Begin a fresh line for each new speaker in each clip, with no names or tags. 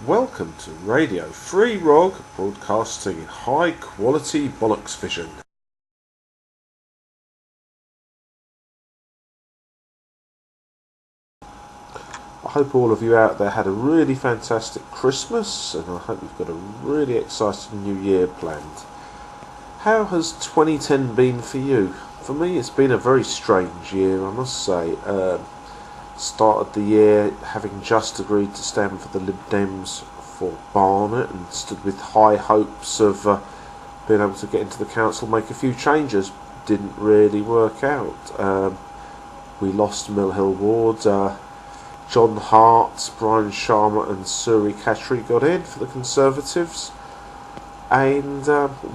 Welcome to Radio Free Rog, broadcasting in high quality Bolloxvision. I hope all of you out there had a really fantastic Christmas, and I hope you've got a really exciting new year planned. How has 2010 been for you? For me, it's been a very strange year, I must say. Started the year having just agreed to stand for the Lib Dems for Barnet and stood with high hopes of being able to get into the council, make a few changes. Didn't really work out. We lost Mill Hill Ward. John Hart, Brian Sharma and Suri Khatri got in for the Conservatives, and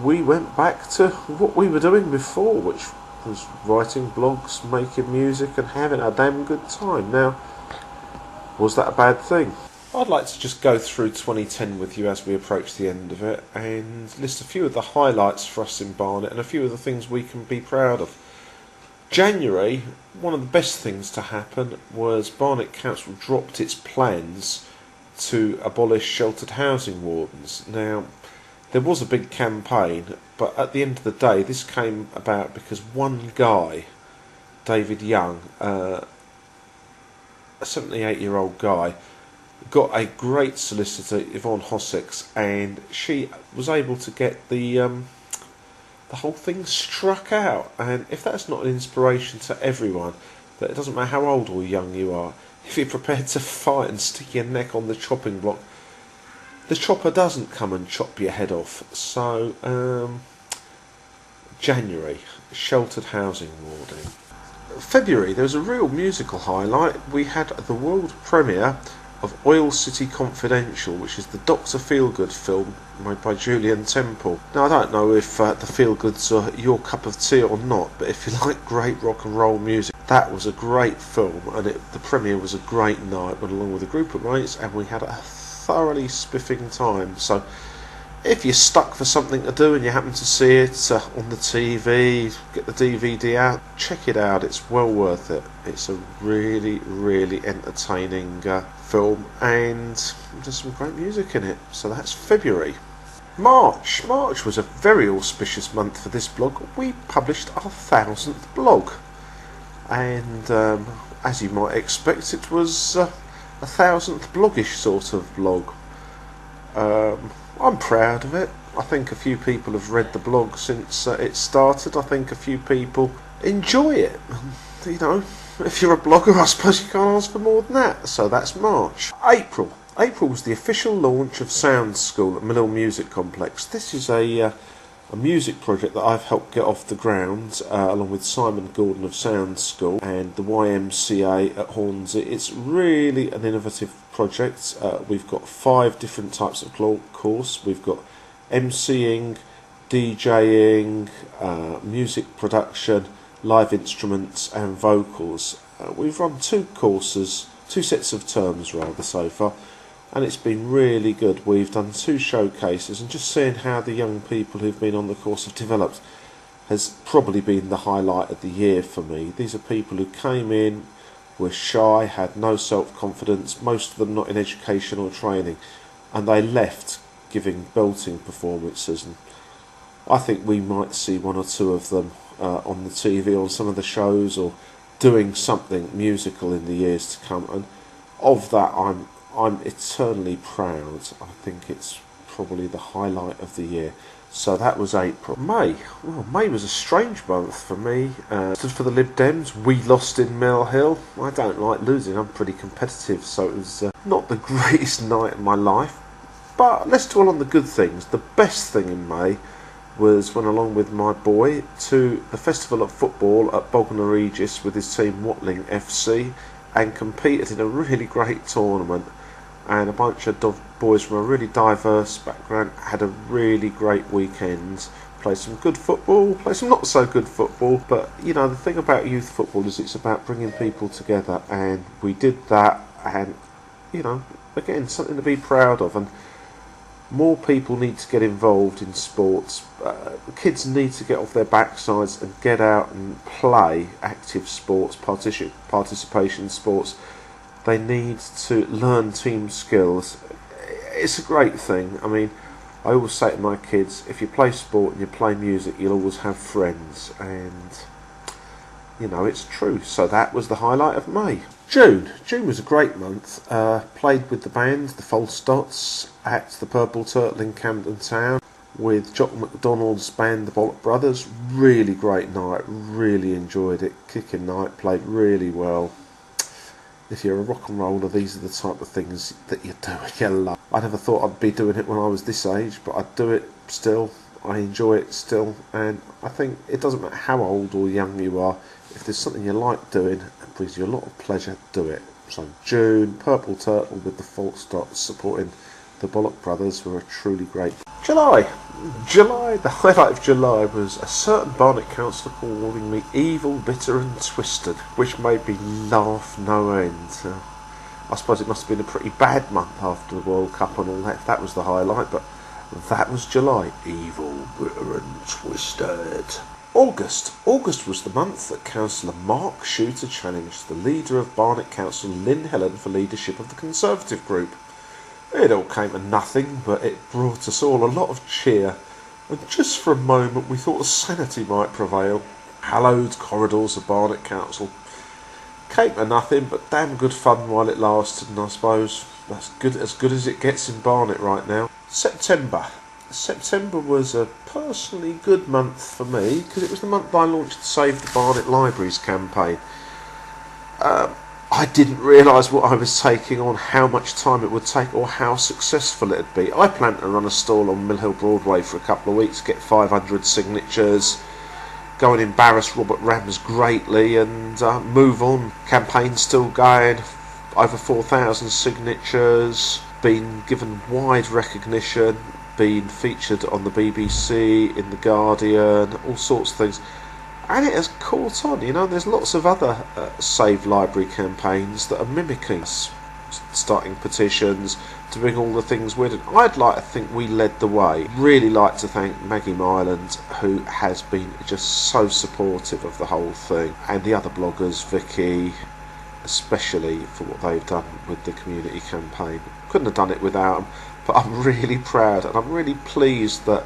we went back to what we were doing before, which was writing blogs, making music and having a damn good time. Now, was that a bad thing? I'd like to just go through 2010 with you as we approach the end of it and list a few of the highlights for us in Barnet and a few of the things we can be proud of. January, one of the best things to happen was Barnet Council dropped its plans to abolish sheltered housing wardens. Now, there was a big campaign, but at the end of the day, this came about because one guy, David Young, a 78-year-old guy, got a great solicitor, Yvonne Hossex, and she was able to get the whole thing struck out. And if that's not an inspiration to everyone, that it doesn't matter how old or young you are, if you're prepared to fight and stick your neck on the chopping block, the chopper doesn't come and chop your head off. So, January, sheltered housing warding. February, there was a real musical highlight. We had the world premiere of Oil City Confidential, which is the Dr. Feelgood film made by Julian Temple. Now, I don't know if the Feelgoods are your cup of tea or not, but if you like great rock and roll music, that was a great film, and the premiere was a great night. Went along with a group of mates, and we had a thoroughly spiffing time. So if you're stuck for something to do and you happen to see it on the TV, get the DVD out, check it out. It's well worth it. It's a really, really entertaining film, and there's some great music in it. So that's February. March was a very auspicious month for this blog. We published our 1000th blog, and as you might expect, it was a 1000th bloggish sort of blog. I'm proud of it. I think a few people have read the blog since it started. I think a few people enjoy it. You know, if you're a blogger, I suppose you can't ask for more than that. So that's March. April was the official launch of Sound School at Mill Hill Music Complex. This is a music project that I've helped get off the ground, along with Simon Gordon of Sound School and the YMCA at Hornsey. It's really an innovative project. We've got 5 different types of course. We've got MCing, DJing, music production, live instruments and vocals. We've run 2 courses, 2 sets of terms rather so far, and it's been really good. We've done 2 showcases, and just seeing how the young people who've been on the course have developed has probably been the highlight of the year for me. These are people who came in, were shy, had no self-confidence, most of them not in education or training, and they left giving belting performances. And I think we might see 1 or 2 of them on the TV, on some of the shows, or doing something musical in the years to come. And of that, I'm eternally proud. I think it's probably the highlight of the year. So that was April. May was a strange month for me. Stood for the Lib Dems. We lost in Mill Hill. I don't like losing. I'm pretty competitive, so it was not the greatest night of my life. But let's dwell on the good things. The best thing in May was when, along with my boy, to the Festival of Football at Bognor Regis with his team Watling FC, and competed in a really great tournament. And a bunch of boys from a really diverse background had a really great weekend. Played some good football, played some not so good football, but you know, the thing about youth football is it's about bringing people together, and we did that. And you know, again, something to be proud of. And more people need to get involved in sports. Kids need to get off their backsides and get out and play active sports, participation sports. They need to learn team skills. it's a great thing. I mean, I always say to my kids, if you play sport and you play music, you'll always have friends, and you know, it's true. So that was the highlight of May. June was a great month. Played with the band, the False Dots, at the Purple Turtle in Camden Town with Jock McDonald's band, the Bollock Brothers. Really great night, really enjoyed it. Kicking night, played really well. If you're a rock and roller, these are the type of things that you do and you love. I never thought I'd be doing it when I was this age, but I do it still. I enjoy it still, and I think it doesn't matter how old or young you are. If there's something you like doing and brings you a lot of pleasure, do it. So June, Purple Turtle with the False Dots supporting the Bollock Brothers, who are truly great. July, the highlight of July was a certain Barnet councillor calling me evil, bitter and twisted, which made me laugh no end. I suppose it must have been a pretty bad month after the World Cup and all that, if that was the highlight, but that was July. Evil, bitter and twisted. August was the month that Councillor Mark Shooter challenged the leader of Barnet Council, Lynn Helen, for leadership of the Conservative group. It all came to nothing, but it brought us all a lot of cheer, and just for a moment we thought sanity might prevail. Hallowed corridors of Barnet Council. Came to nothing, but damn good fun while it lasted, and I suppose that's as good as it gets in Barnet right now. September was a personally good month for me, because it was the month I launched the Save the Barnet Libraries campaign. I didn't realise what I was taking on, how much time it would take, or how successful it'd be. I planned to run a stall on Mill Hill Broadway for a couple of weeks, get 500 signatures, go and embarrass Robert Rams greatly, and move on. Campaign still going, over 4,000 signatures, been given wide recognition, been featured on the BBC, in The Guardian, all sorts of things. And it has caught on, you know. There's lots of other Save Library campaigns that are mimicking us, starting petitions, doing all the things we're doing. I'd like to think we led the way. Really like to thank Maggie Myland, who has been just so supportive of the whole thing, and the other bloggers, Vicky, especially for what they've done with the community campaign. Couldn't have done it without them, but I'm really proud, and I'm really pleased that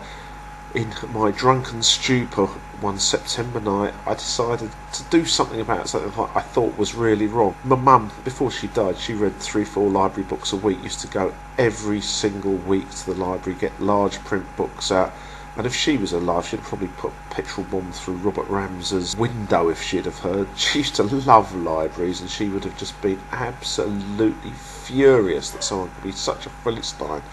in my drunken stupor one September night, I decided to do something about something I thought was really wrong. My mum, before she died, she read 3-4 library books a week, used to go every single week to the library, get large print books out, and if she was alive, she'd probably put a petrol bomb through Robert Rams's window if she'd have heard. She used to love libraries, and she would have just been absolutely furious that someone could be such a Philistine,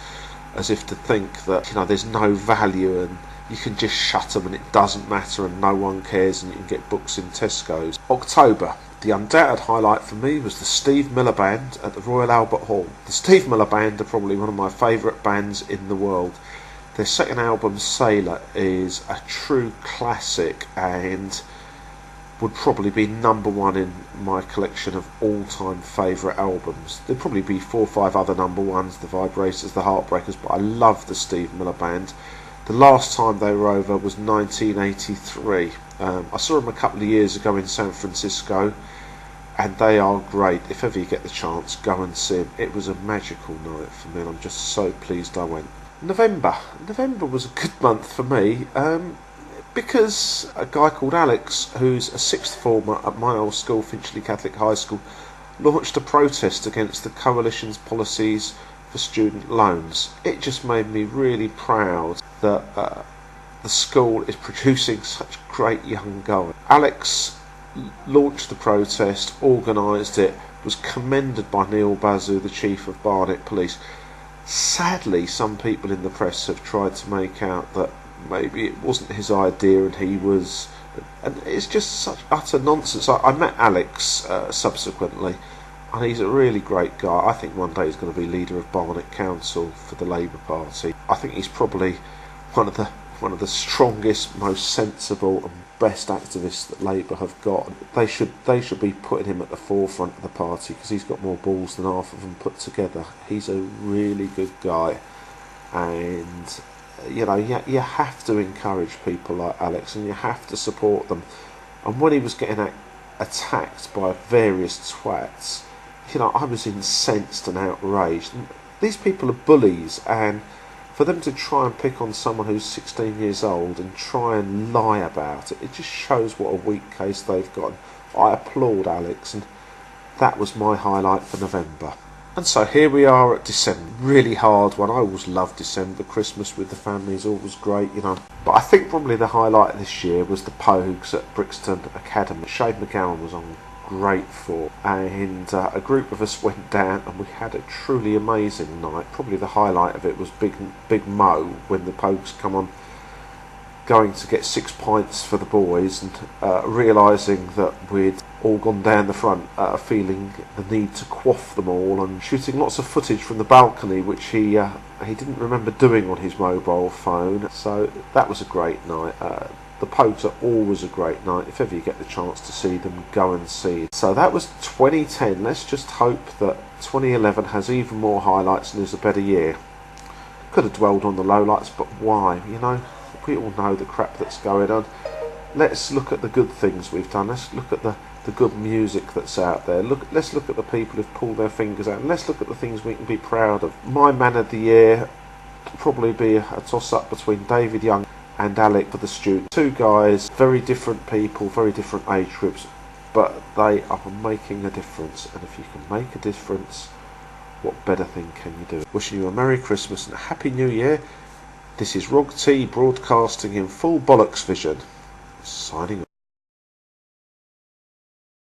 as if to think that, you know, there's no value and you can just shut them and it doesn't matter and no one cares, and you can get books in Tesco's. October, the undoubted highlight for me was the Steve Miller Band at the Royal Albert Hall. The Steve Miller Band are probably one of my favourite bands in the world. Their second album, Sailor, is a true classic and would probably be number one in my collection of all-time favourite albums. There'd probably be 4 or 5 other number ones, the Vibrators, the Heartbreakers, but I love the Steve Miller Band. The last time they were over was 1983. I saw them a couple of years ago in San Francisco, and they are great. If ever you get the chance, go and see them. It was a magical night for me, and I'm just so pleased I went. November was a good month for me, because a guy called Alex, who's a 6th former at my old school, Finchley Catholic High School, launched a protest against the Coalition's policies for student loans. It just made me really proud that the school is producing such great young guys. Alex launched the protest, organised it, was commended by Neil Bazoo, the Chief of Barnet Police. Sadly, some people in the press have tried to make out that maybe it wasn't his idea and he was... And it's just such utter nonsense. I met Alex subsequently, and he's a really great guy. I think one day he's going to be leader of Barnet Council for the Labour Party. I think he's probably one of the strongest, most sensible and best activists that Labour have got. They should be putting him at the forefront of the party, because he's got more balls than half of them put together. He's a really good guy, and you know, you have to encourage people like Alex, and you have to support them. And when he was getting attacked by various twats, you know, I was incensed and outraged. And these people are bullies, and for them to try and pick on someone who's 16 years old and try and lie about it, it just shows what a weak case they've got. I applaud Alex, and that was my highlight for November. And so here we are at December. Really hard one. I always love December. Christmas with the family is always great, you know. But I think probably the highlight of this year was the Pogues at Brixton Academy. Shane McGowan was on great form, and a group of us went down and we had a truly amazing night. Probably the highlight of it was Big Mo, when the Pogues come on, going to get 6 pints for the boys, and realising that we'd all gone down the front, feeling the need to quaff them all, and shooting lots of footage from the balcony, which he didn't remember doing on his mobile phone. So that was a great night. The Pogues are always a great night. If ever you get the chance to see them, go and see it. So that was 2010. Let's just hope that 2011 has even more highlights and is a better year. Could have dwelled on the lowlights, but why? You know, we all know the crap that's going on. Let's look at the good things we've done. Let's look at the good music that's out there. Let's look at the people who've pulled their fingers out. And let's look at the things we can be proud of. My man of the year will probably be a toss-up between David Young and Alec for the student. Two guys, very different people, very different age groups, but they are making a difference. And if you can make a difference, what better thing can you do? Wishing you a Merry Christmas and a Happy New Year. This is Rog T broadcasting in full Bolloxvision, signing off.